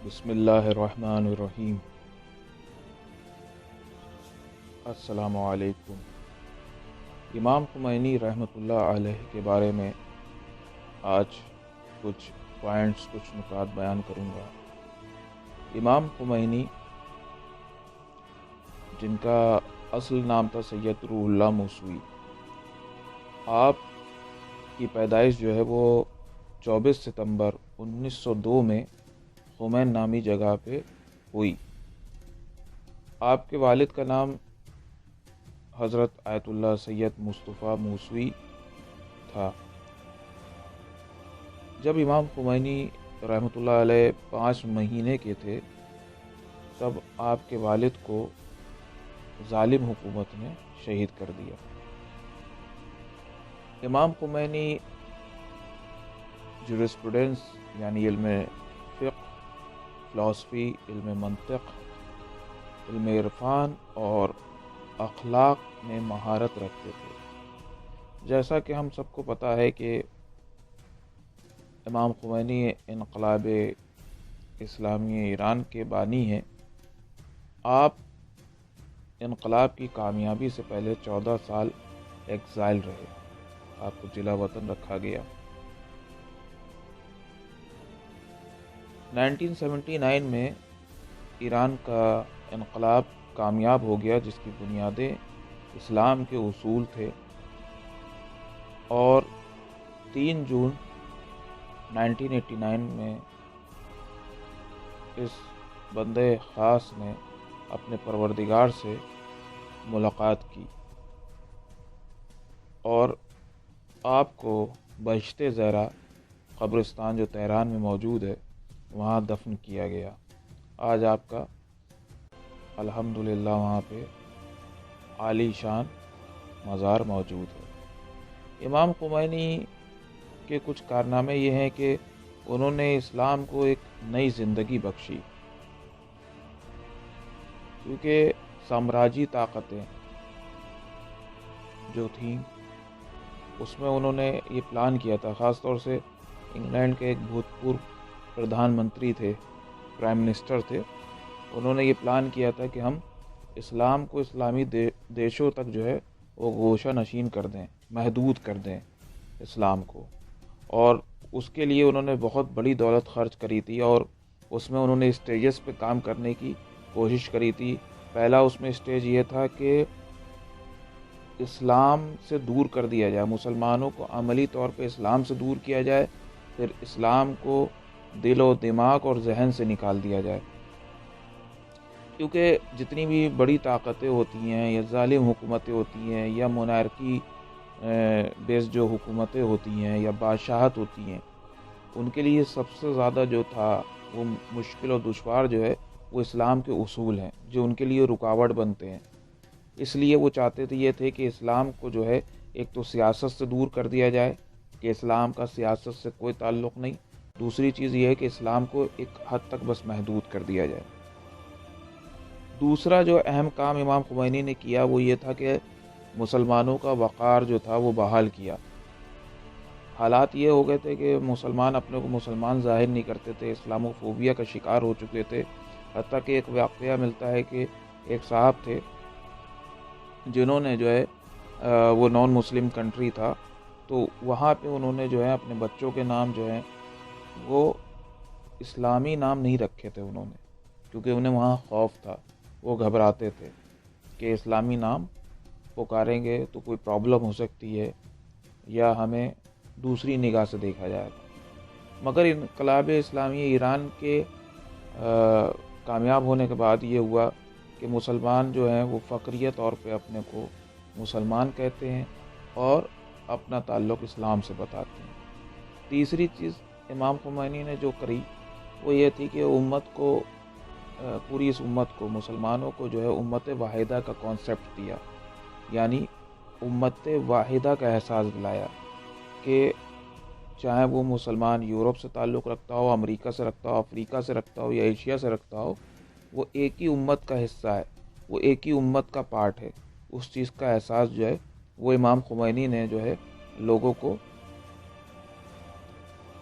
بسم اللہ الرحمن الرحیم۔ السلام علیکم۔ امام خمینی رحمۃ اللہ علیہ کے بارے میں آج کچھ نکات بیان کروں گا۔ امام خمینی، جن کا اصل نام تھا سید روح اللہ موسوی، آپ کی پیدائش جو ہے وہ 24 ستمبر 1902 میں خمین نامی جگہ پہ ہوئی۔ آپ کے والد کا نام حضرت آیت اللہ سید مصطفیٰ موسوی تھا۔ جب امام خمینی رحمۃ اللہ علیہ 5 مہینے کے تھے تب آپ کے والد کو ظالم حکومت نے شہید کر دیا۔ امام خمینی جورسپروڈنس یعنی علم فقہ، فلسفی، علم منطق، علم عرفان اور اخلاق میں مہارت رکھتے تھے۔ جیسا کہ ہم سب کو پتہ ہے کہ امام خمینی انقلاب اسلامی ایران کے بانی ہیں۔ آپ انقلاب کی کامیابی سے پہلے 14 سال ایگزائل رہے، آپ کو جلا وطن رکھا گیا۔ 1979 میں ایران کا انقلاب کامیاب ہو گیا، جس کی بنیادیں اسلام کے اصول تھے، اور 3 جون 1989 میں اس بندے خاص نے اپنے پروردگار سے ملاقات کی اور آپ کو بہشت زہرا قبرستان جو تہران میں موجود ہے وہاں دفن کیا گیا۔ آج آپ کا الحمدللہ وہاں پہ عالی شان مزار موجود ہے۔ امام خمینی کے کچھ کارنامے یہ ہیں کہ انہوں نے اسلام کو ایک نئی زندگی بخشی، کیونکہ سامراجی طاقتیں جو تھیں اس میں انہوں نے یہ پلان کیا تھا، خاص طور سے انگلینڈ کے ایک بھوتپورو پردھان منتری تھے، پرائم منسٹر تھے، انہوں نے یہ پلان کیا تھا کہ ہم اسلام کو اسلامی دیشوں تک جو ہے وہ گوشہ نشین کر دیں، محدود کر دیں اسلام کو، اور اس کے لیے انہوں نے بہت بڑی دولت خرچ کری تھی، اور اس میں انہوں نے اسٹیجز پہ کام کرنے کی کوشش کری تھی۔ پہلا اس میں اسٹیج یہ تھا کہ اسلام سے دور کر دیا جائے، مسلمانوں کو عملی طور پہ اسلام سے دور کیا جائے، پھر اسلام کو دل و دماغ اور ذہن سے نکال دیا جائے، کیونکہ جتنی بھی بڑی طاقتیں ہوتی ہیں یا ظالم حکومتیں ہوتی ہیں یا مونارکی بیس جو حکومتیں ہوتی ہیں یا بادشاہت ہوتی ہیں، ان کے لیے سب سے زیادہ جو تھا وہ مشکل و دشوار جو ہے وہ اسلام کے اصول ہیں جو ان کے لیے رکاوٹ بنتے ہیں۔ اس لیے وہ چاہتے تھے یہ تھے کہ اسلام کو جو ہے ایک تو سیاست سے دور کر دیا جائے کہ اسلام کا سیاست سے کوئی تعلق نہیں، دوسری چیز یہ ہے کہ اسلام کو ایک حد تک بس محدود کر دیا جائے۔ دوسرا جو اہم کام امام خمینی نے کیا وہ یہ تھا کہ مسلمانوں کا وقار جو تھا وہ بحال کیا۔ حالات یہ ہو گئے تھے کہ مسلمان اپنے کو مسلمان ظاہر نہیں کرتے تھے، اسلامو فوبیا کا شکار ہو چکے تھے، حتیٰ کہ ایک واقعہ ملتا ہے کہ ایک صاحب تھے جنہوں نے جو ہے وہ نان مسلم کنٹری تھا، تو وہاں پہ انہوں نے جو ہے اپنے بچوں کے نام جو ہیں وہ اسلامی نام نہیں رکھے تھے انہوں نے، کیونکہ انہیں وہاں خوف تھا، وہ گھبراتے تھے کہ اسلامی نام پکاریں گے تو کوئی پرابلم ہو سکتی ہے یا ہمیں دوسری نگاہ سے دیکھا جائے گا۔ مگر انقلاب اسلامی ایران کے کامیاب ہونے کے بعد یہ ہوا کہ مسلمان جو ہیں وہ فخریہ طور پہ اپنے کو مسلمان کہتے ہیں اور اپنا تعلق اسلام سے بتاتے ہیں۔ تیسری چیز امام خمینی نے جو کری وہ یہ تھی کہ امت کو، پوری اس امت کو، مسلمانوں کو جو ہے امت واحدہ کا کانسیپٹ دیا، یعنی امت واحدہ کا احساس دلایا کہ چاہے وہ مسلمان یورپ سے تعلق رکھتا ہو، امریکہ سے رکھتا ہو، افریقہ سے رکھتا ہو یا ایشیا سے رکھتا ہو، وہ ایک ہی امت کا حصہ ہے، وہ ایک ہی امت کا پارٹ ہے۔ اس چیز کا احساس جو ہے وہ امام خمینی نے جو ہے لوگوں کو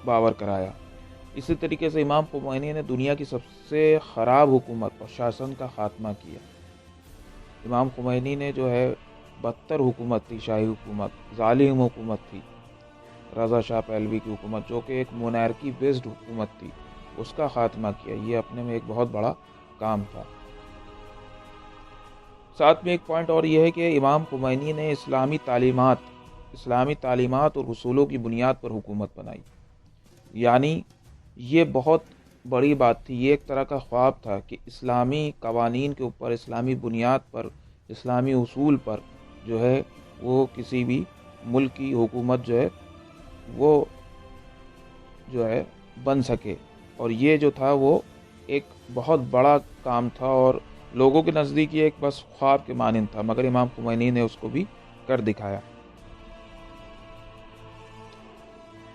باور کرایا۔ اسی طریقے سے امام خمینی نے دنیا کی سب سے خراب حکومت اور شاسن کا خاتمہ کیا۔ امام خمینی نے جو ہے بدتر حکومت تھی، شاہی حکومت، ظالم حکومت تھی، رضا شاہ پہلوی کی حکومت، جو کہ ایک مونارکی بیسڈ حکومت تھی، اس کا خاتمہ کیا۔ یہ اپنے میں ایک بہت بڑا کام تھا۔ ساتھ میں ایک پوائنٹ اور یہ ہے کہ امام خمینی نے اسلامی تعلیمات اور اصولوں کی بنیاد پر حکومت بنائی۔ یعنی یہ بہت بڑی بات تھی، یہ ایک طرح کا خواب تھا کہ اسلامی قوانین کے اوپر، اسلامی بنیاد پر، اسلامی اصول پر جو ہے وہ کسی بھی ملک کی حکومت جو ہے وہ جو ہے بن سکے۔ اور یہ جو تھا وہ ایک بہت بڑا کام تھا اور لوگوں کے نزدیک یہ ایک بس خواب کے مانند تھا، مگر امام خمینی نے اس کو بھی کر دکھایا۔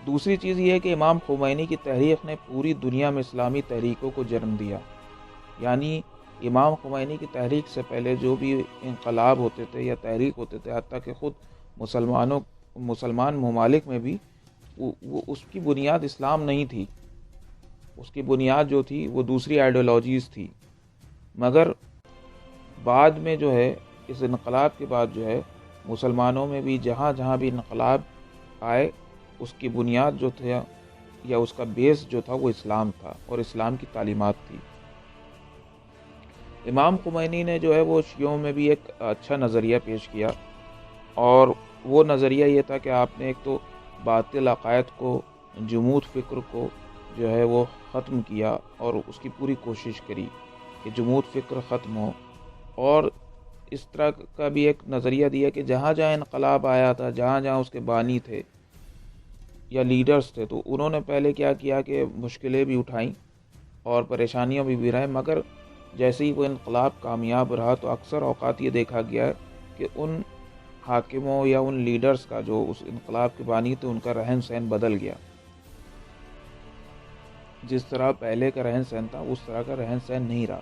دوسری چیز یہ ہے کہ امام خمینی کی تحریک نے پوری دنیا میں اسلامی تحریکوں کو جنم دیا۔ یعنی امام خمینی کی تحریک سے پہلے جو بھی انقلاب ہوتے تھے یا تحریک ہوتے تھے، حتیٰ کہ خود مسلمان ممالک میں بھی اس کی بنیاد اسلام نہیں تھی، اس کی بنیاد جو تھی وہ دوسری آئیڈیالوجیز تھی۔ مگر بعد میں جو ہے اس انقلاب کے بعد جو ہے مسلمانوں میں بھی جہاں جہاں بھی انقلاب آئے، اس کی بنیاد جو تھا یا اس کا بیس جو تھا وہ اسلام تھا اور اسلام کی تعلیمات تھی۔ امام خمینی نے جو ہے وہ شیعوں میں بھی ایک اچھا نظریہ پیش کیا، اور وہ نظریہ یہ تھا کہ آپ نے ایک تو باطل عقائد کو، جمود فکر کو جو ہے وہ ختم کیا، اور اس کی پوری کوشش کری کہ جمود فکر ختم ہو۔ اور اس طرح کا بھی ایک نظریہ دیا کہ جہاں جہاں انقلاب آیا تھا، جہاں جہاں اس کے بانی تھے یا لیڈرز تھے، تو انہوں نے پہلے کیا کیا کہ مشکلیں بھی اٹھائیں اور پریشانیاں بھی رہیں، مگر جیسے ہی وہ انقلاب کامیاب رہا تو اکثر اوقات یہ دیکھا گیا ہے کہ ان حاکموں یا ان لیڈرز کا جو اس انقلاب کے بانی تھے، ان کا رہن سہن بدل گیا۔ جس طرح پہلے کا رہن سہن تھا اس طرح کا رہن سہن نہیں رہا۔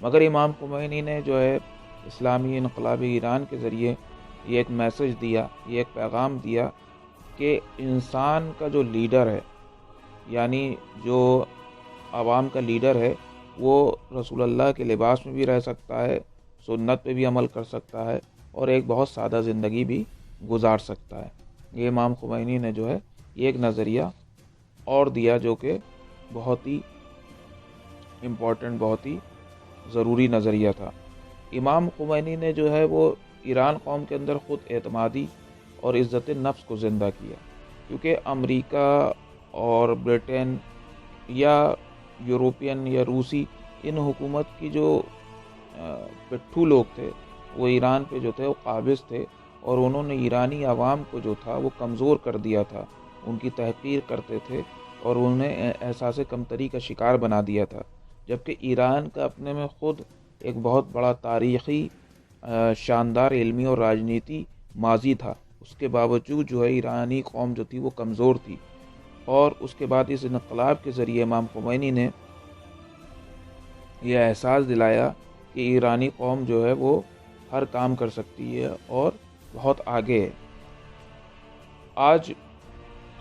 مگر امام خمینی نے جو ہے اسلامی انقلاب ایران کے ذریعے یہ ایک میسج دیا، یہ ایک پیغام دیا کہ انسان کا جو لیڈر ہے، یعنی جو عوام کا لیڈر ہے، وہ رسول اللہ کے لباس میں بھی رہ سکتا ہے، سنت پہ بھی عمل کر سکتا ہے، اور ایک بہت سادہ زندگی بھی گزار سکتا ہے۔ یہ امام خمینی نے جو ہے یہ ایک نظریہ اور دیا جو کہ بہت ہی امپورٹنٹ، بہت ہی ضروری نظریہ تھا۔ امام خمینی نے جو ہے وہ ایران قوم کے اندر خود اعتمادی اور عزت نفس کو زندہ کیا، کیونکہ امریکہ اور برٹن یا یوروپین یا روسی ان حکومت کی جو پٹھو لوگ تھے وہ ایران پہ جو تھے وہ قابض تھے، اور انہوں نے ایرانی عوام کو جو تھا وہ کمزور کر دیا تھا، ان کی تحقیر کرتے تھے اور انہیں احساس کمتری کا شکار بنا دیا تھا۔ جبکہ ایران کا اپنے میں خود ایک بہت بڑا تاریخی شاندار علمی اور راجنیتی ماضی تھا، اس کے باوجود جو ہے ایرانی قوم جو تھی وہ کمزور تھی۔ اور اس کے بعد اس انقلاب کے ذریعے امام خمینی نے یہ احساس دلایا کہ ایرانی قوم جو ہے وہ ہر کام کر سکتی ہے اور بہت آگے ہے۔ آج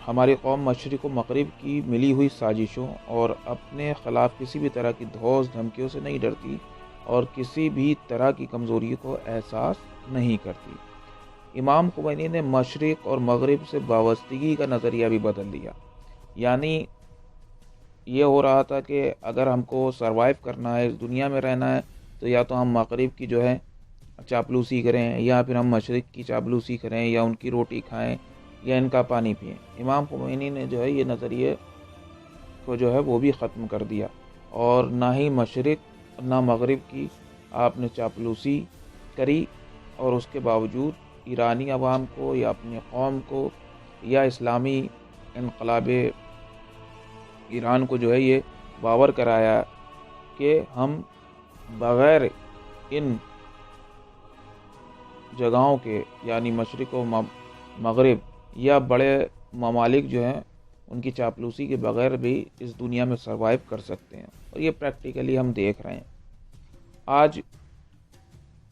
ہماری قوم مشرق و مغرب کی ملی ہوئی سازشوں اور اپنے خلاف کسی بھی طرح کی دھوس دھمکیوں سے نہیں ڈرتی اور کسی بھی طرح کی کمزوری کو احساس نہیں کرتی۔ امام خمینی نے مشرق اور مغرب سے وابستگی کا نظریہ بھی بدل دیا۔ یعنی یہ ہو رہا تھا کہ اگر ہم کو سروائیو کرنا ہے، اس دنیا میں رہنا ہے، تو یا تو ہم مغرب کی جو ہے چاپلوسی کریں، یا پھر ہم مشرق کی چاپلوسی کریں، یا ان کی روٹی کھائیں یا ان کا پانی پئیں۔ امام خمینی نے جو ہے یہ نظریے کو جو ہے وہ بھی ختم کر دیا، اور نہ ہی مشرق نہ مغرب کی آپ نے چاپلوسی کری، اور اس کے باوجود ایرانی عوام کو یا اپنی قوم کو یا اسلامی انقلاب ایران کو جو ہے یہ باور کرایا کہ ہم بغیر ان جگہوں کے، یعنی مشرق و مغرب یا بڑے ممالک جو ہیں ان کی چاپلوسی کے بغیر بھی اس دنیا میں سروائیو کر سکتے ہیں، اور یہ پریکٹیکلی ہم دیکھ رہے ہیں۔ آج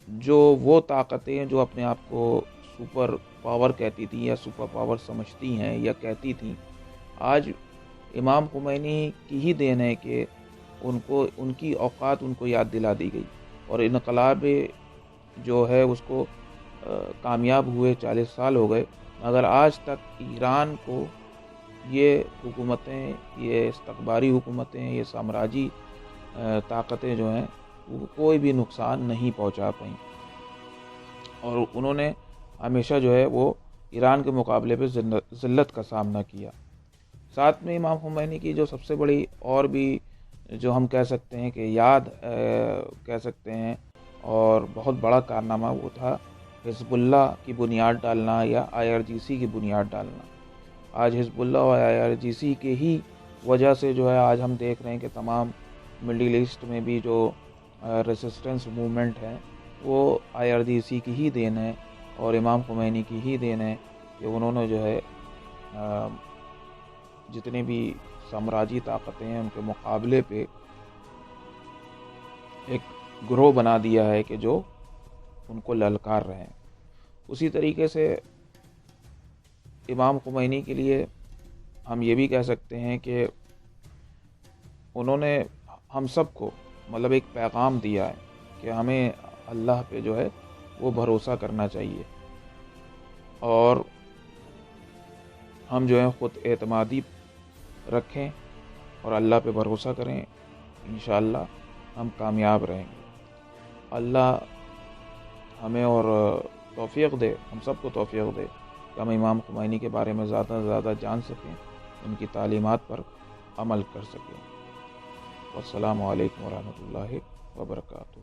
جو وہ طاقتیں جو اپنے آپ کو سپر پاور کہتی تھیں یا سپر پاور سمجھتی ہیں یا کہتی تھیں، آج امام خمینی کی ہی دین ہے کہ ان کی اوقات ان کو یاد دلا دی گئی، اور انقلاب جو ہے اس کو کامیاب ہوئے 40 سال ہو گئے، مگر آج تک ایران کو یہ حکومتیں، یہ استکباری حکومتیں، یہ سامراجی طاقتیں جو ہیں وہ کوئی بھی نقصان نہیں پہنچا پائیں، اور انہوں نے ہمیشہ جو ہے وہ ایران کے مقابلے پہ ذلت کا سامنا کیا۔ ساتھ میں امام خمینی کی جو سب سے بڑی اور بھی جو ہم کہہ سکتے ہیں کہ یاد کہہ سکتے ہیں اور بہت بڑا کارنامہ، وہ تھا حزب اللہ کی بنیاد ڈالنا یا IRGC کی بنیاد ڈالنا۔ آج حزب اللہ اور IRGC کے ہی وجہ سے جو ہے آج ہم دیکھ رہے ہیں کہ تمام مڈل ایسٹ میں بھی جو ریسسٹنس موومنٹ ہے وہ IRGC کی ہی دین ہے اور امام خمینی کی ہی دین ہے کہ انہوں نے جو ہے جتنے بھی سامراجی طاقتیں ہیں ان کے مقابلے پہ ایک گروہ بنا دیا ہے کہ جو ان کو للکار رہے ہیں۔ اسی طریقے سے امام خمینی کے لیے ہم یہ بھی کہہ سکتے ہیں کہ انہوں نے ہم سب کو مطلب ایک پیغام دیا ہے کہ ہمیں اللہ پہ جو ہے وہ بھروسہ کرنا چاہیے، اور ہم جو ہے خود اعتمادی رکھیں اور اللہ پہ بھروسہ کریں، انشاءاللہ ہم کامیاب رہیں گے۔ اللہ ہمیں اور توفیق دے، ہم سب کو توفیق دے کہ ہم امام خمینی کے بارے میں زیادہ سے زیادہ جان سکیں، ان کی تعلیمات پر عمل کر سکیں۔ والسلام علیکم ورحمۃ اللہ وبرکاتہ۔